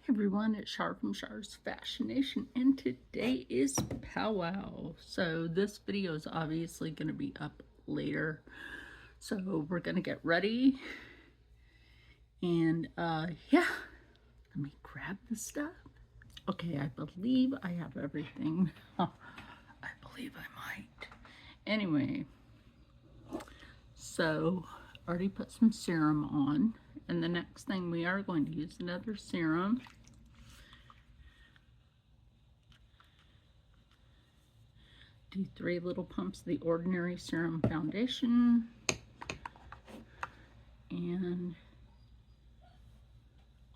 Everyone, it's Char from Char's Fashion Nation, and today is Powwow. So this video is obviously going to be up later. So we're going to get ready. And yeah, let me grab the stuff. Okay, I believe I have everything. I believe I might. Anyway, so already put some serum on. And the next thing we are going to use another serum. Do 3 little pumps of the Ordinary Serum Foundation. And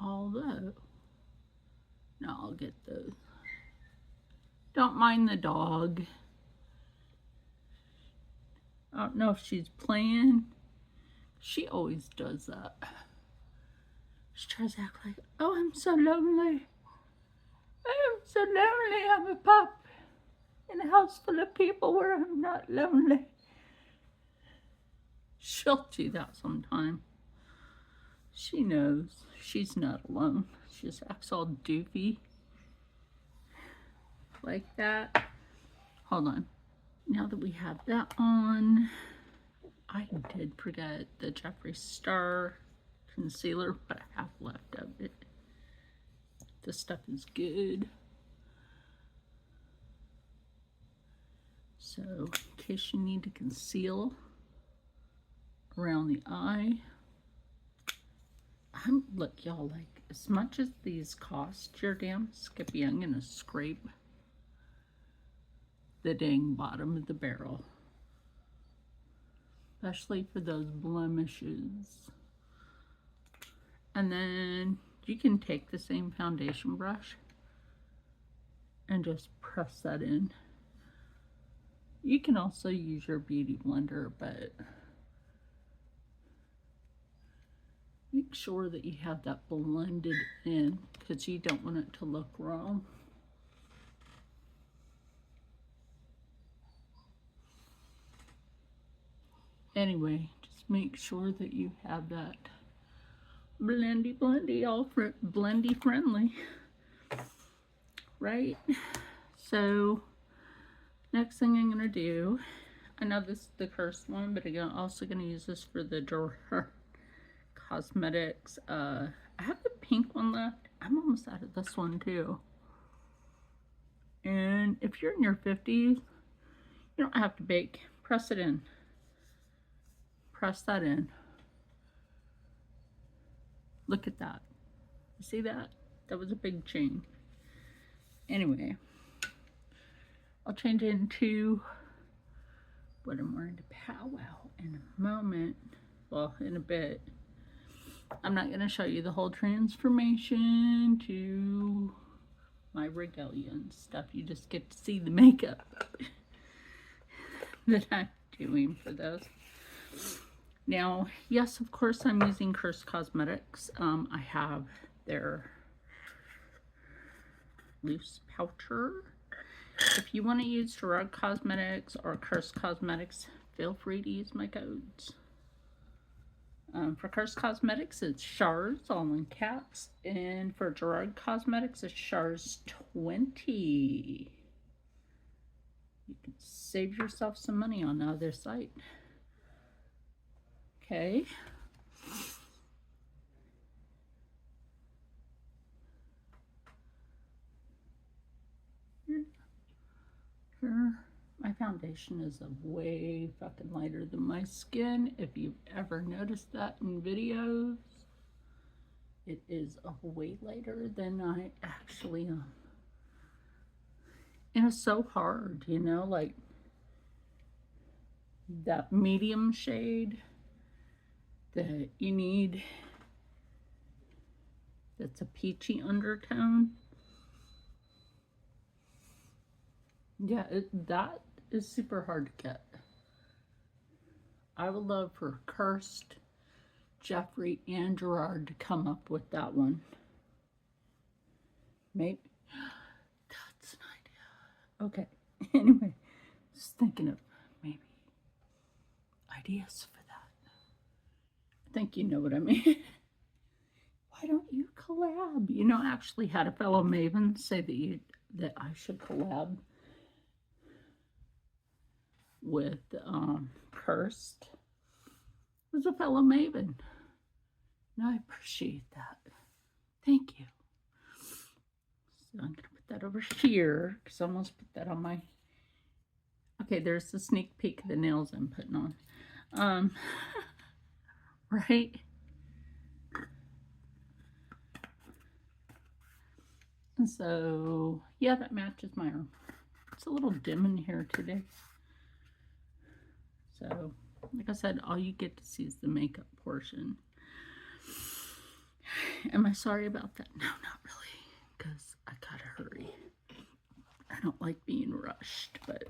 although, no, I'll get those. Don't mind the dog. I don't know if she's playing. She always does that. She tries to act like, oh, I'm so lonely. I'm so lonely. I'm a pup in a house full of people where I'm not lonely. She'll do that sometime. She knows she's not alone. She just acts all doofy like that. Hold on. Now that we have that on, I did forget the Jeffree Star concealer, but I have left of it. This stuff is good. So, in case you need to conceal around the eye, look, y'all, like, as much as these cost your damn Skippy, I'm gonna scrape the dang bottom of the barrel, especially for those blemishes. And then you can take the same foundation brush and just press that in. You can also use your beauty blender, but make sure that you have that blended in because you don't want it to look wrong. Anyway, just make sure that you have that blendy, all blendy friendly, right? So next thing I'm gonna do, I know this is the cursed one, but I'm also gonna use this for the Gerard Cosmetics. I have the pink one left. I'm almost out of this one too. And if you're in your 50s, you don't have to bake. Press it in. Press that in. Look at that. You see that? That was a big change. Anyway, I'll change it into what I'm wearing to Powwow in a moment. Well, in a bit. I'm not going to show you the whole transformation to my regalia and stuff. You just get to see the makeup that I'm doing for this. Now, yes, of course, I'm using Cursed Cosmetics. I have their loose powder. If you want to use Gerard Cosmetics or Cursed Cosmetics, feel free to use my codes. For Cursed Cosmetics, it's Chars, all in caps. And for Gerard Cosmetics, it's Chars 20. You can save yourself some money on the other site. Okay. Here. My foundation is way fucking lighter than my skin. If you've ever noticed that in videos, it is way lighter than I actually am. And it's so hard, you know, like that medium shade that you need that's a peachy undertone. Yeah, that is super hard to get. I would love for Cursed, Jeffree, and Gerard to come up with that one. Maybe. That's an idea. Okay. Anyway, just thinking of maybe ideas for that. I think you know what I mean. Why why don't you collab? You know, I actually had a fellow maven say that I should collab with Cursed. It was a fellow maven. And I appreciate that. Thank you. So I'm going to put that over here because I almost put that on my... Okay, there's the sneak peek of the nails I'm putting on. Right? And so, yeah, that matches my arm. It's a little dim in here today. So, like I said, all you get to see is the makeup portion. Am I sorry about that? No, not really, because I gotta hurry. I don't like being rushed, but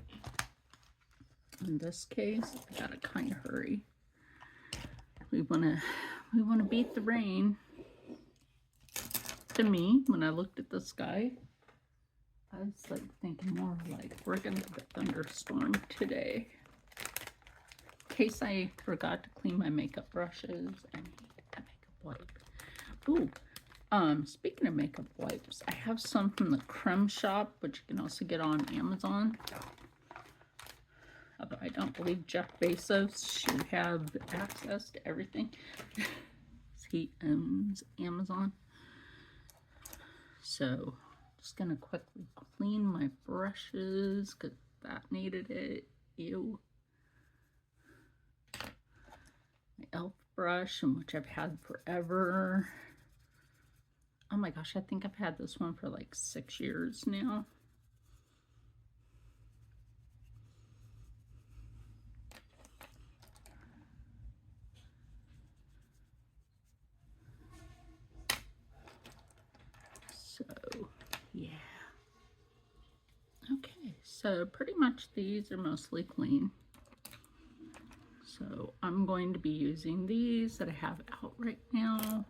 in this case, I gotta kind of hurry. We wanna beat the rain. To me, when I looked at the sky, I was like thinking more like we're gonna have a thunderstorm today. In case I forgot to clean my makeup brushes, I need a makeup wipe. Ooh, speaking of makeup wipes, I have some from the Creme Shop, which you can also get on Amazon. Although I don't believe Jeff Bezos should have access to everything. He owns Amazon. So, just gonna quickly clean my brushes because that needed it. Ew. My e.l.f. brush, which I've had forever. Oh my gosh, I think I've had this one for like 6 years now. So, yeah. Okay, so pretty much these are mostly clean. So I'm going to be using these that I have out right now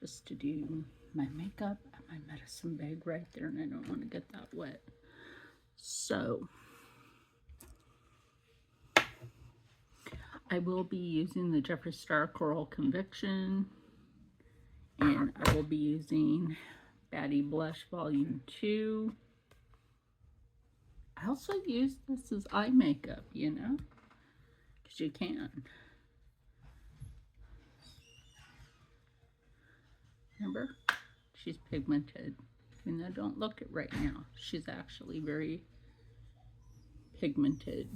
just to do my makeup. I have my medicine bag right there and I don't want to get that wet. So I will be using the Jeffree Star Coral Conviction, and I will be using Baddie Blush Volume 2. I also use this as eye makeup, you know, because you can. Remember? She's pigmented. Even though I don't look it right now, she's actually very pigmented.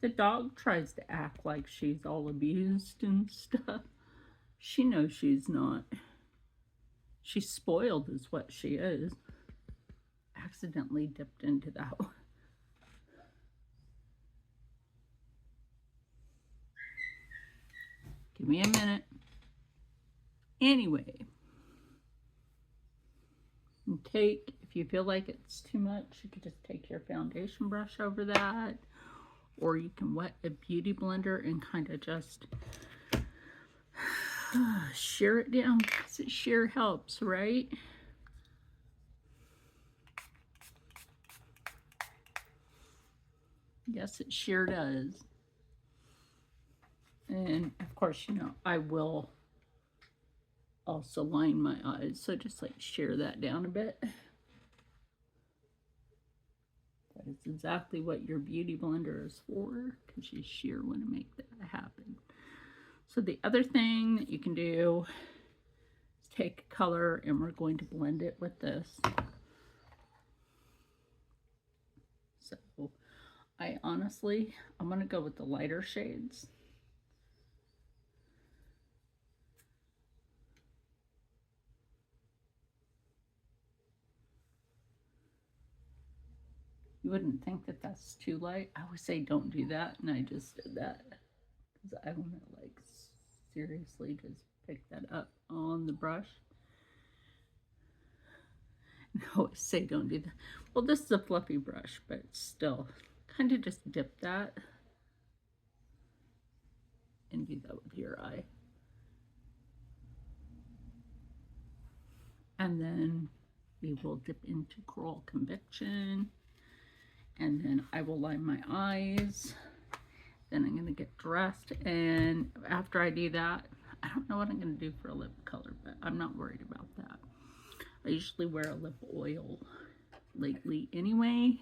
The dog tries to act like she's all abused and stuff. She knows she's not. She's spoiled is what she is. Accidentally dipped into that one. Give me a minute. Anyway, if you feel like it's too much, you could just take your foundation brush over that, or you can wet a beauty blender and kind of just shear it down, because it sure helps, right? Yes, it sure does. And of course, you know, I will also line my eyes, so just like shear that down a bit. That is exactly what your beauty blender is for, because you sure want to make that happen. So the other thing that you can do is take a color, and we're going to blend it with this. So I'm going to go with the lighter shades. You wouldn't think that that's too light. I would say don't do that, and I just did that because I want to like seriously just pick that up on the brush. I always say don't do that. Well, this is a fluffy brush, but still, kind of just dip that and do that with your eye. And then we will dip into Coral Conviction. And then I will line my eyes. Then I'm going to get dressed, and after I do that, I don't know what I'm going to do for a lip color, but I'm not worried about that. I usually wear a lip oil lately anyway.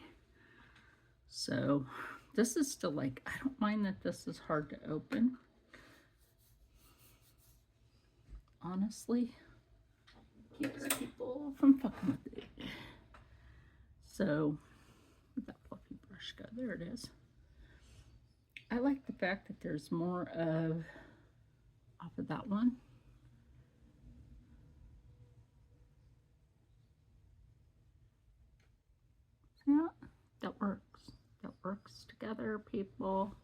So this is still like, I don't mind that this is hard to open. Honestly, keeps people from fucking with it. So, where'd that fluffy brush go? There it is. I like the fact that there's more of off of that one. Yeah, that works. That works together, people.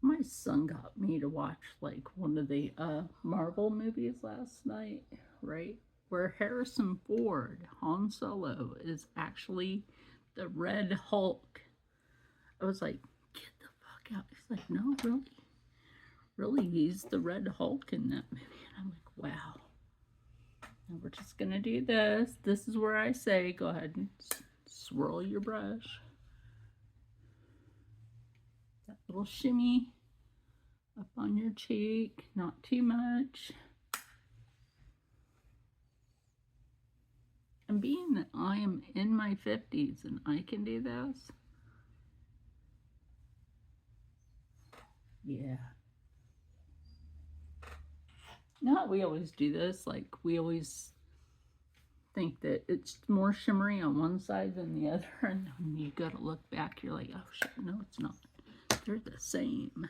My son got me to watch like one of the Marvel movies last night, right? Where Harrison Ford, Han Solo, is actually the Red Hulk. I was like, get the fuck out. He's like, no, really? Really, he's the Red Hulk in that movie. And I'm like, wow. Now we're just going to do this. This is where I say, go ahead and swirl your brush. That little shimmy up on your cheek, not too much. And being that I am in my 50s and I can do this, yeah. Not we always do this, like we always think that it's more shimmery on one side than the other, and when you go to look back, you're like, oh shit, no, it's not. They're the same.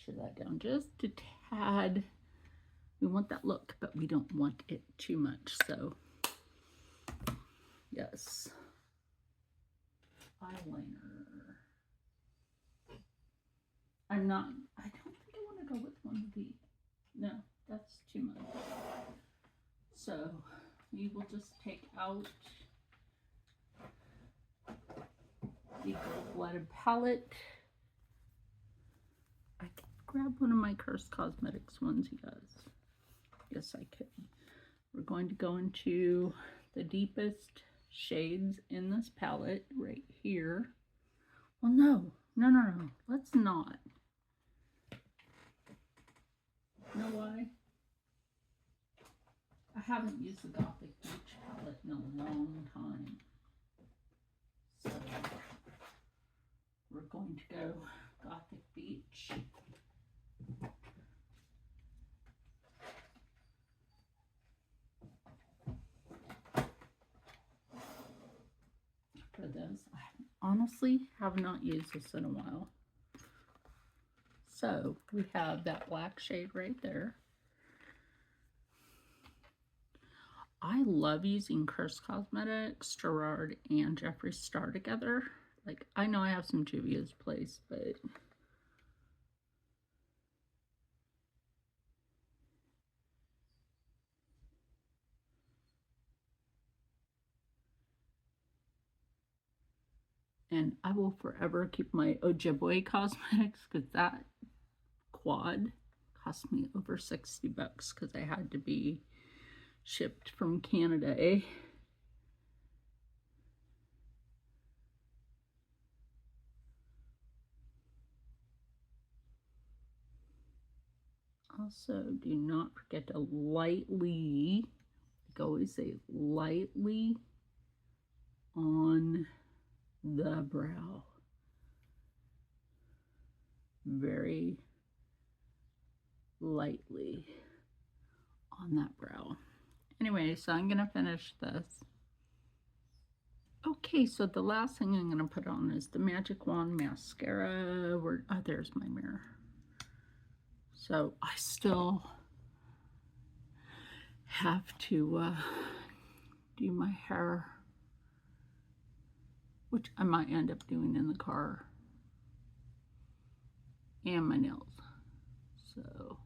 Share that down just a tad. We want that look, but we don't want it too much, so yes. Eyeliner. I don't think I want to go with one of these. No, that's too much. So we will just take out the gold-blooded palette. I can grab one of my Cursed Cosmetics ones, you guys. Yes, I could. We're going to go into the deepest shades in this palette right here. Well, no. Let's not. You know why? I haven't used the Gothic Beach palette in a long time. So we're going to go Gothic Beach. For this, I honestly have not used this in a while. So we have that black shade right there. I love using Cursed Cosmetics, Gerard, and Jeffree Star together. Like, I know I have some Juvia's Place, but and I will forever keep my Ojibwe Cosmetics because that quad cost me over 60 bucks because I had to be shipped from Canada, eh? Also, do not forget to lightly, like I always say, lightly on the brow. Very lightly on that brow. Anyway, so I'm gonna finish this. Okay, so the last thing I'm gonna put on is the Magic Wand mascara. There's my mirror. So I still have to do my hair, which I might end up doing in the car, and my nails. So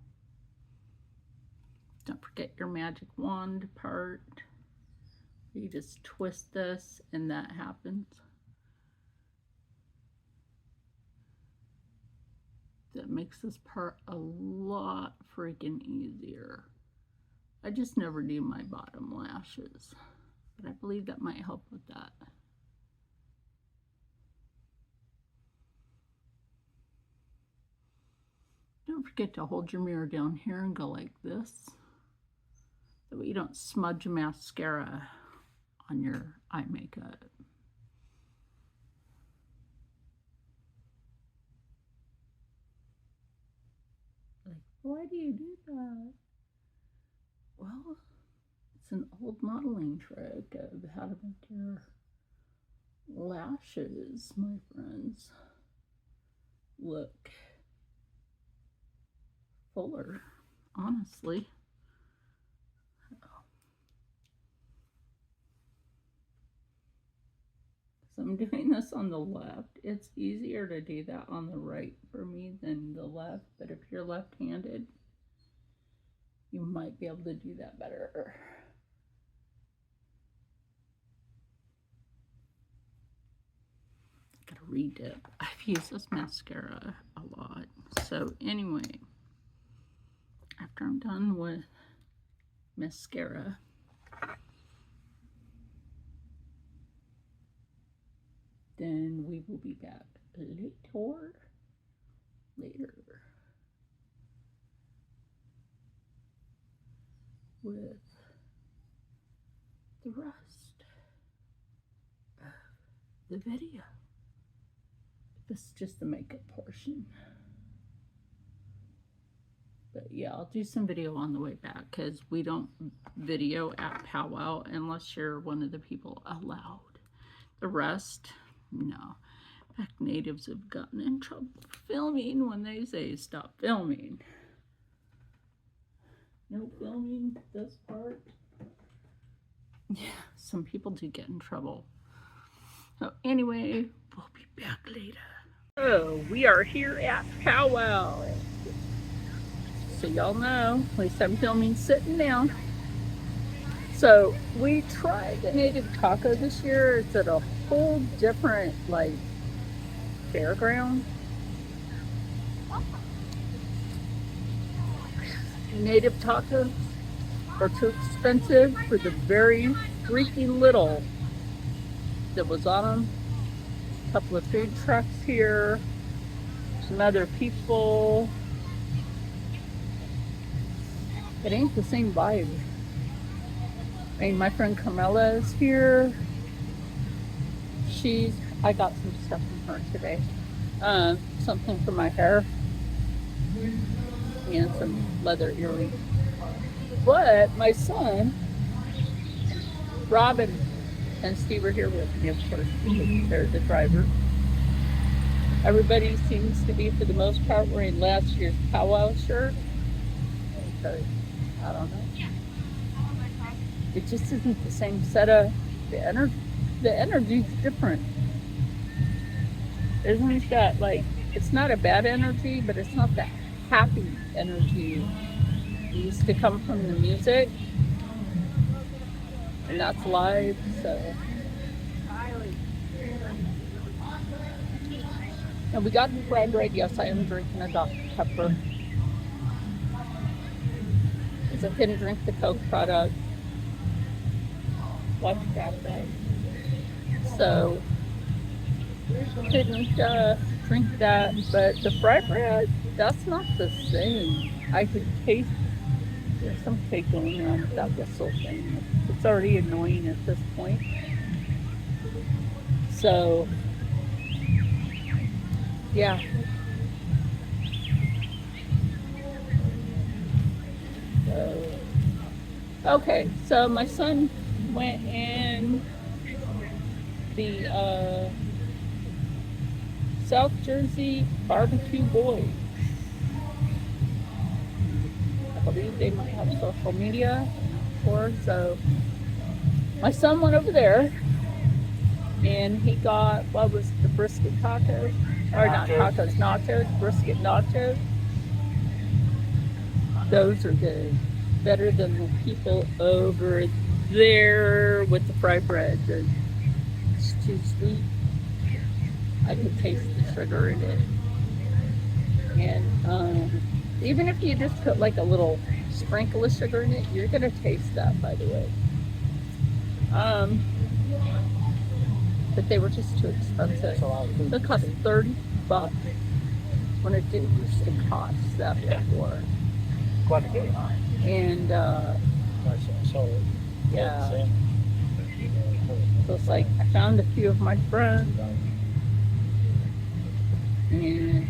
don't forget your magic wand part. You just twist this and that happens. That makes this part a lot freaking easier. I just never do my bottom lashes. but I believe that might help with that. Don't forget to hold your mirror down here and go like this. That way you don't smudge mascara on your eye makeup. Like, why do you do that? Well, it's an old modeling trick of how to make your lashes, my friends, look fuller, honestly. So I'm doing this on the left. It's easier to do that on the right for me than the left, but if you're left-handed, you might be able to do that better. Gotta redip. I've used this mascara a lot. So anyway, after I'm done with mascara, then we will be back later with the rest of the video. This is just the makeup portion. But yeah, I'll do some video on the way back because we don't video at Powwow unless you're one of the people allowed. The rest, no. In fact, natives have gotten in trouble for filming when they say stop filming. No filming this part. Yeah, some people do get in trouble. So anyway, we'll be back later. So we are here at Powwow. So y'all know, at least I'm filming sitting down. So we tried the native taco this year. It's at a whole different like fairground. Native tacos are too expensive for the very freaky little that was on them. A couple of food trucks here, some other people. It ain't the same vibe. I mean, my friend Carmela is here. I got some stuff from her today. Something for my hair and some leather earrings. But my son, Robin, and Steve are here with me, of course, because they're the driver. Everybody seems to be, for the most part, wearing last year's Powwow shirt. Because, I don't know. It just isn't the same setup. The energy's different. Isn't that like, it's not a bad energy, but it's not that happy energy it used to come from the music. And that's live, so. And we got the fried right. Yes, I am drinking a Dr. Pepper. Because I couldn't drink the Coke product. Watch that, right? So, couldn't drink that. But the fried bread, that's not the same. I could taste, there's some cake going on with that whistle thing. It's already annoying at this point. So, yeah. So, okay, so my son went in the South Jersey Barbecue Boys. I believe they might have social media for, so my son went over there and he got, what was the brisket tacos? Or not tacos, nachos, brisket nachos. Those are good. Better than the people over there with the fried bread. It's too sweet. I can taste the sugar in it. And even if you just put like a little sprinkle of sugar in it, you're gonna taste that, by the way. Um, but they were just too expensive. They cost $30 when it didn't used to cost that before. And yeah, so it's like I found a few of my friends, and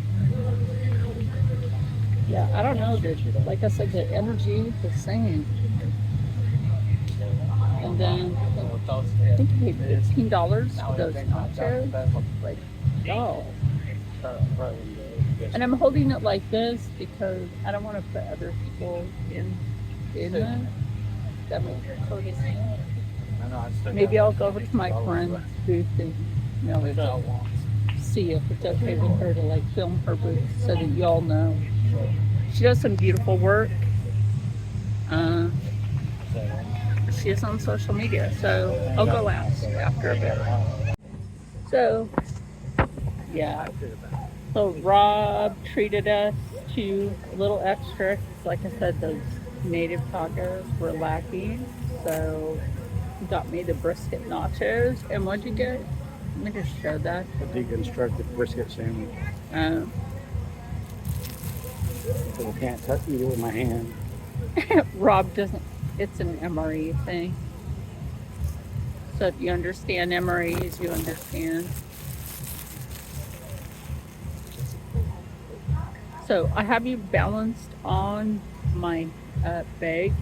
yeah, I don't know. Like I said, the energy, the same. And then I think I paid $15 for those nachos. Like, oh. And I'm holding it like this because I don't want to put other people in it. That makes sense. Maybe I'll go over to my friend's booth and see if it's okay with her to like film her booth so that y'all know. She does some beautiful work. She is on social media, so I'll go ask after a bit. So, yeah. So Rob treated us to a little extra. Like I said, those native tacos were lacking. So he got me the brisket nachos. And what'd you get? Let me just show that. A deconstructed brisket sandwich. So I can't eat it with my hand. Rob doesn't, it's an MRE thing. So if you understand MREs, you understand. So I have you balanced on my bag.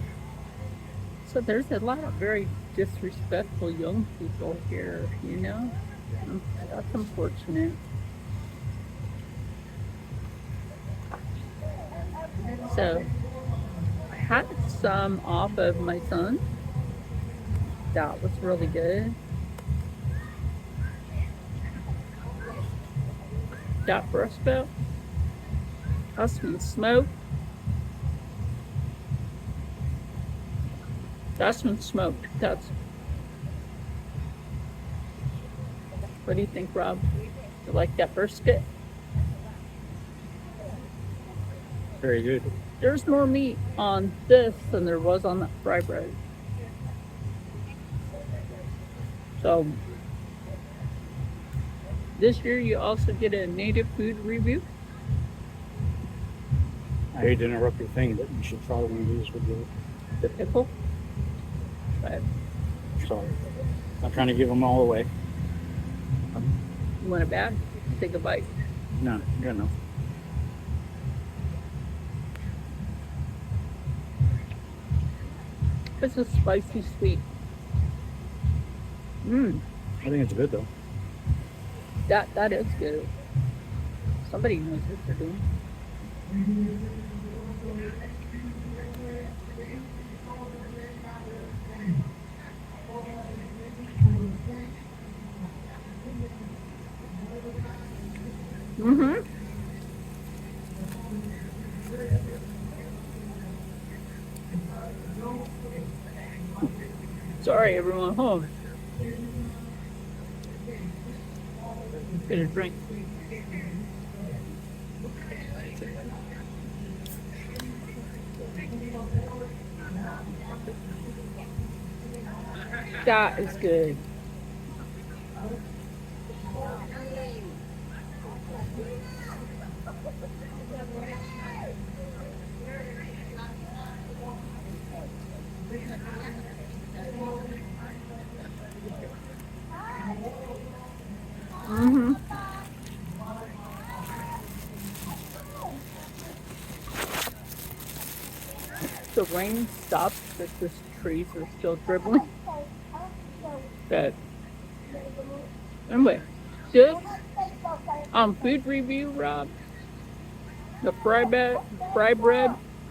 So there's a lot of very disrespectful young people here, you know? That's unfortunate. So I had some off of my son. That was really good. That breast belt. That's been smoked. That's been smoked. That's. What do you think, Rob? You like that brisket? Very good. There's more meat on this than there was on that fry bread. So this year you also get a native food review. I hate to interrupt your thing, but you should try one of these with the pickle. But sorry, I'm trying to give them all away. You want a bag? Take a bite. No, good enough. It's a spicy sweet. I think it's good though. That is good. Somebody knows what they're doing. Sorry, everyone. Home. Get a drink. That is good. The rain stopped, but the trees are still dribbling. But anyway, this food review, Rob, the fry bread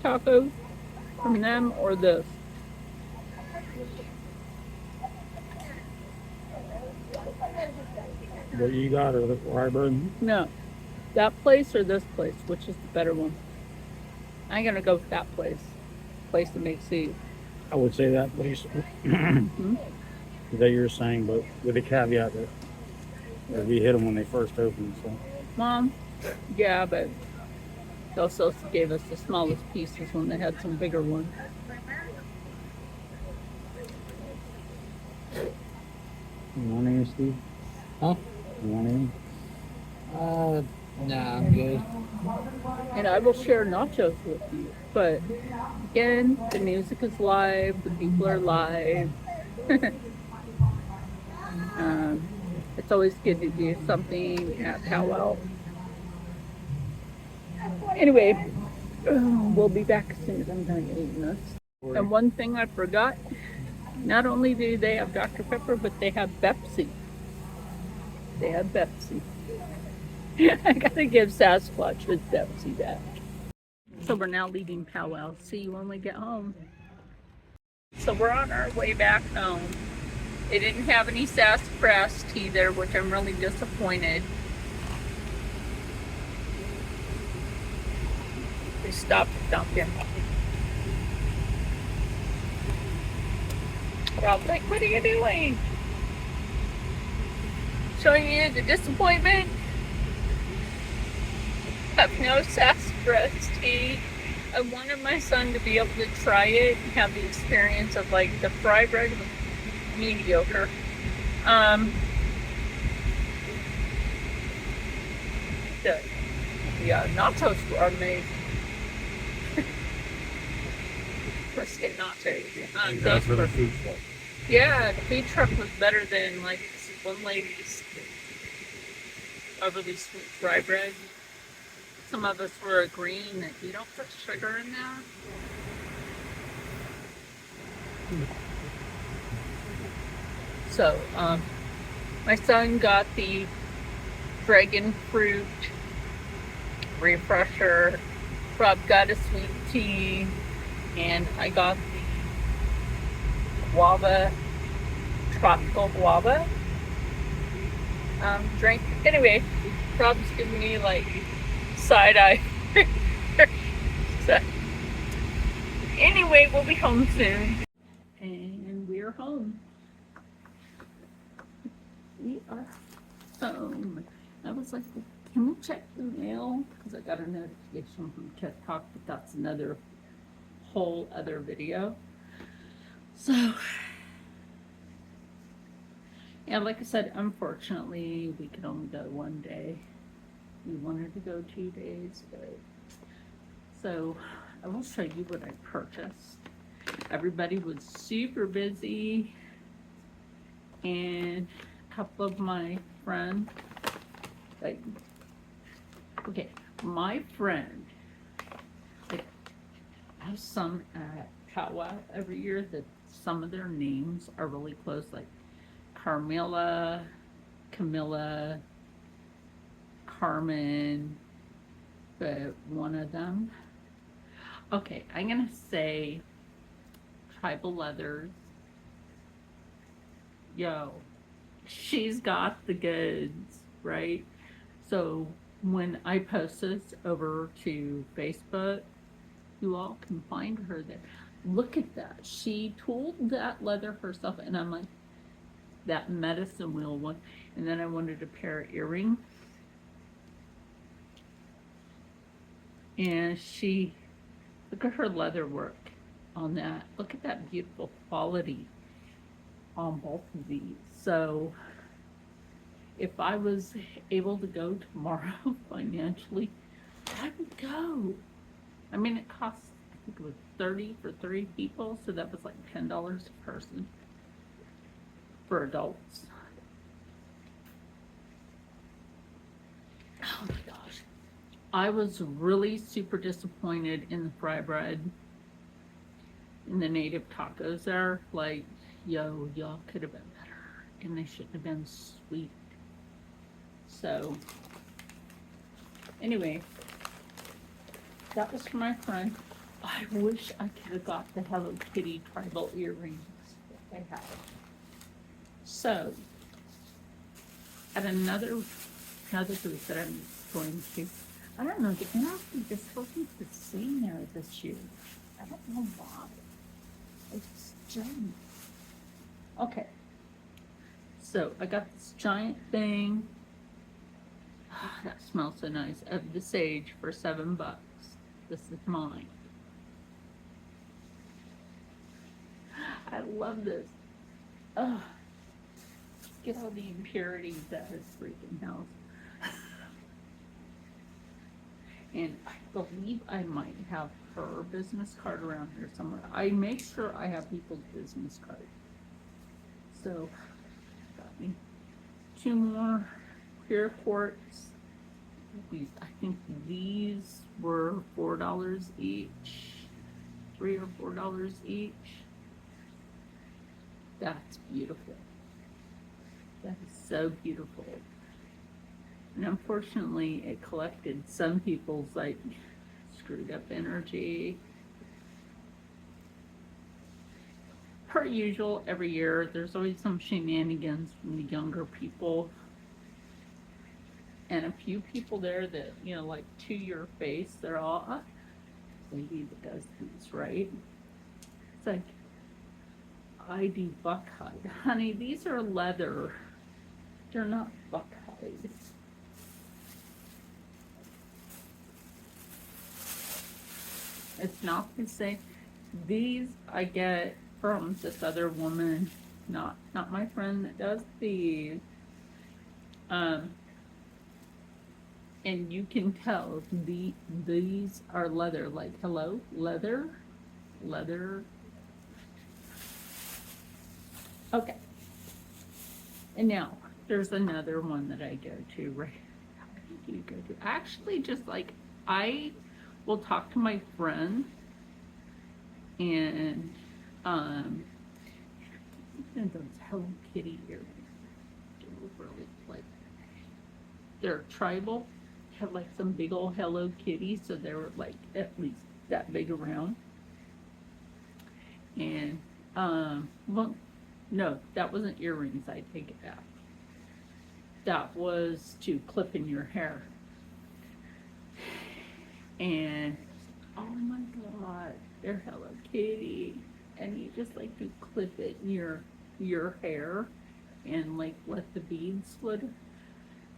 tacos from them, or this? What you got, or the fry bread? No, that place or this place, which is the better one? I'm gonna go with that place. Place that makes these. I would say that place. That you're saying, but with the caveat that we hit them when they first opened. So. Mom, yeah, but they also gave us the smallest pieces when they had some bigger ones. You want any, Steve? Huh? You want any? Nah, I'm good. And I will share nachos with you. But again, the music is live, the people are live. um, it's always good to do something at Powwow. Anyway, we'll be back as soon as I'm done eating this. And one thing I forgot, not only do they have Dr. Pepper, but they have Pepsi. They have Pepsi. I gotta give Sasquatch his Pepsi back. So we're now leaving Powwow. See you when we get home. So we're on our way back home. They didn't have any sassafras tea there, which I'm really disappointed. We stopped at Dunkin'. Rob's like, what are you doing? Showing you the disappointment of no sassafras tea. I wanted my son to be able to try it and have the experience of like the fry bread was mediocre. The nachos were amazing. Brisket nachos. That's for the food truck. Yeah, the food truck was better than like this one lady's overly sweet fry bread. Some of us were agreeing that you don't put sugar in there. So, my son got the dragon fruit refresher. Rob got a sweet tea, and I got the guava, tropical guava drink. Anyway, Rob's giving me like side eye. So, anyway, we'll be home soon. And we're home. We are home. I was like, can we check the mail? Because I got a notification from TikTok, but that's another whole other video. So, yeah, like I said, unfortunately, we could only go one day. We wanted to go 2 days, but so I will show you what I purchased. Everybody was super busy, and a couple of my friends, like, okay, my friend, like, I have some at Powwow every year that some of their names are really close, like Carmilla, Camilla, Carmen, but one of them. Okay, I'm gonna say Tribal Leathers. Yo, she's got the goods, right? So when I post this over to Facebook, you all can find her there. Look at that. She tooled that leather herself, and I'm like, that medicine wheel one. And then I wanted a pair of earrings. And she, look at her leather work on that. Look at that beautiful quality on both of these. So if I was able to go tomorrow financially, I would go. I mean, it costs, I think it was 30 for 3 people, so that was like $10 a person for adults. Oh my gosh. I was really super disappointed in the fry bread, in the native tacos there. Like, yo, y'all could have been better, and they shouldn't have been sweet. So, anyway, that was for my friend. I wish I could have got the Hello Kitty tribal earrings that they had. So, at another booth that I'm going to, I don't know, the NRP just wasn't the same there this year. I don't know why. It's giant. Okay. So I got this giant thing. Oh, that smells so nice. Of the sage for $7. This is mine. I love this. Oh. get all the impurities out of his freaking house. And I believe I might have her business card around here somewhere. I make sure I have people's business cards. So, got me 2 more clear quartz. I think these were $4 each, $3 or $4 each. That's beautiful. That is so beautiful. And unfortunately, it collected some people's like screwed up energy. Per usual, every year there's always some shenanigans from the younger people. And a few people there that, you know, like to your face, they're all, lady that does these, right? It's like, I do buck hide. Honey, these are leather. They're not buck hide. It's not the same. These I get from this other woman, not my friend that does these. And you can tell these are leather. Like, hello, leather. Okay. And now there's another one that I go to. Right? How do you go to? Actually, just like I will talk to my friend, and those Hello Kitty earrings. They're really like, they're tribal. Have like some big old Hello Kitty, so they were like at least that big around. And well, no, that wasn't earrings. I take it back. That was to clip in your hair. And oh my God, they're Hello Kitty, and you just like to clip it in your hair, and like let the beads flutter.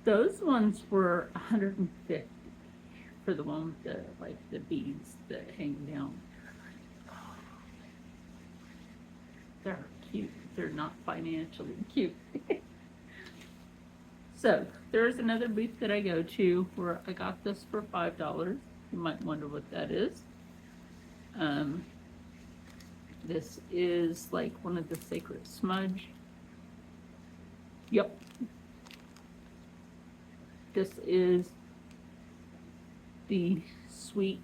Those ones were $150 for the one with the like the beads that hang down. They're cute. They're not financially cute. So there's another booth that I go to where I got this for $5. You might wonder what that is. This is like one of the sacred smudge. Yep. This is the sweet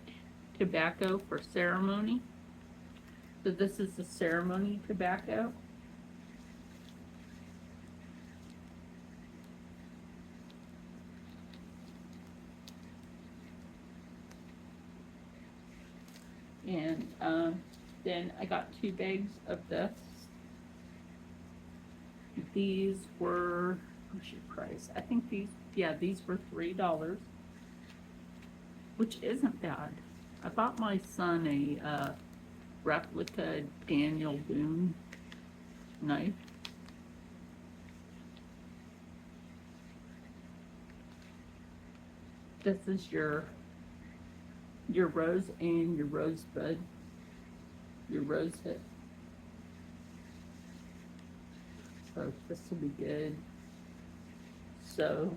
tobacco for ceremony. So this is the ceremony tobacco. And then I got 2 bags of this. These were, what's your price? I think these were $3, which isn't bad. I bought my son a replica Daniel Boone knife. This is your rose and your rosebud, your rose hip. So this will be good. So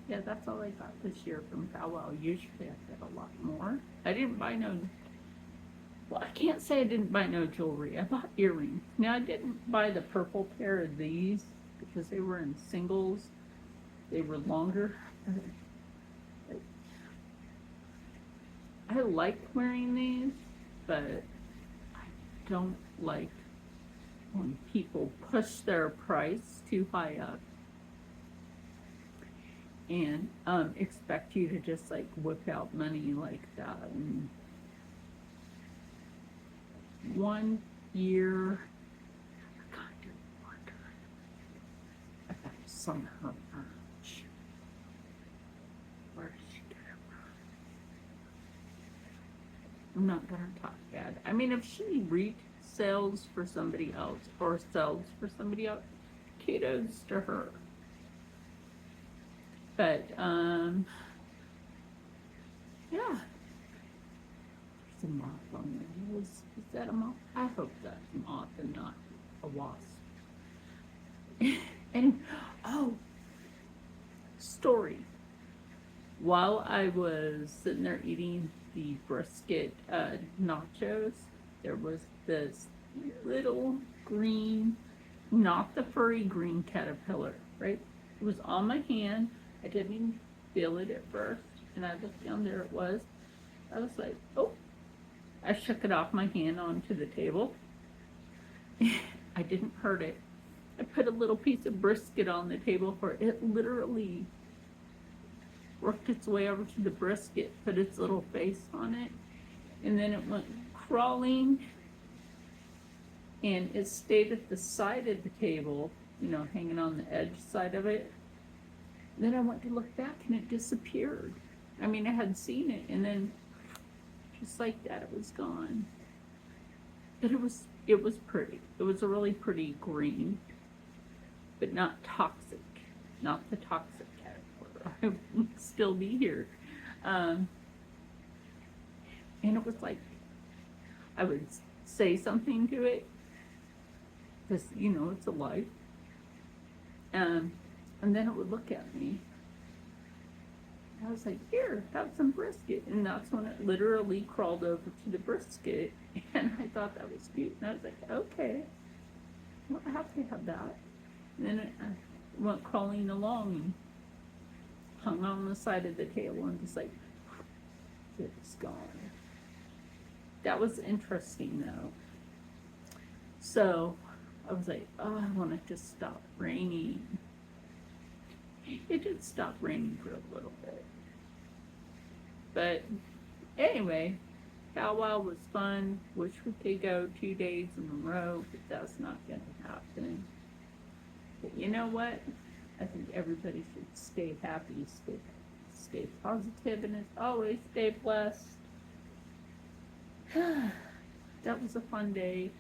yeah, that's all I got this year from Powwow. Usually I get a lot more. I didn't buy no, well, I can't say I didn't buy no jewelry. I bought earrings. Now I didn't buy the purple pair of these because they were in singles. They were longer. I like wearing these, but I don't like when people push their price too high up and expect you to just like whip out money like that. And one year, I kind of wonder if I sung her merch. Where did she get it from? I'm not gonna talk bad. I mean, if she resells for somebody else or sells for somebody else, kudos to her. But yeah, there's a moth on there. Is that a moth? I hope that's a moth and not a wasp. And, oh, story. While I was sitting there eating the brisket nachos, there was this little green, not the furry green caterpillar, right? It was on my hand. I didn't even feel it at first. And I looked down, there it was. I was like, oh. I shook it off my hand onto the table. I didn't hurt it. I put a little piece of brisket on the table for it. It literally worked its way over to the brisket, put its little face on it, and then it went crawling, and it stayed at the side of the table, you know, hanging on the edge side of it. Then I went to look back and it disappeared. I mean, I had seen it, and then just like that, it was gone. But it was pretty. It was a really pretty green, but not toxic. Not the toxic caterpillar. I would still be here. And it was like, I would say something to it, because, you know, it's alive. And then it would look at me. I was like, here, have some brisket. And that's when it literally crawled over to the brisket. And I thought that was cute. And I was like, okay, well, I have to have that. And then it went crawling along and hung on the side of the table and just like, it's gone. That was interesting though. So I was like, oh, I want it to stop raining. It did stop raining for a little bit. But anyway, Powwow was fun. Wish we could go 2 days in a row, but that's not going to happen. But you know what? I think everybody should stay happy, stay positive, and as always, stay blessed. That was a fun day.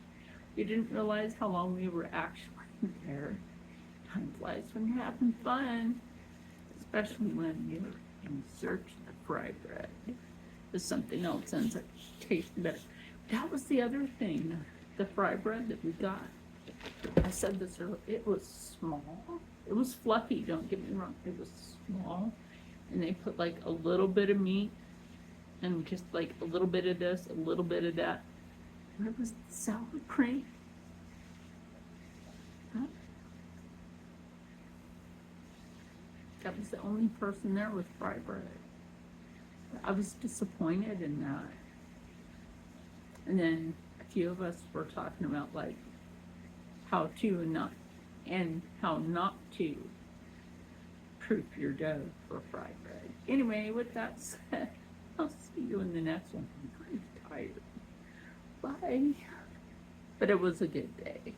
We didn't realize how long we were actually there. Time flies when you're having fun, especially when you're in search of the fry bread. There's something else ends up tasting better. That was the other thing, the fry bread that we got. I said this earlier, it was small. It was fluffy, don't get me wrong. It was small. And they put like a little bit of meat and just like a little bit of this, a little bit of that. Where was the sour cream? Huh? That was the only person there with fry bread. I was disappointed in that. And then a few of us were talking about like how to and how not to proof your dough for fry bread. Anyway, with that said, I'll see you in the next one. I'm tired. Bye. But it was a good day.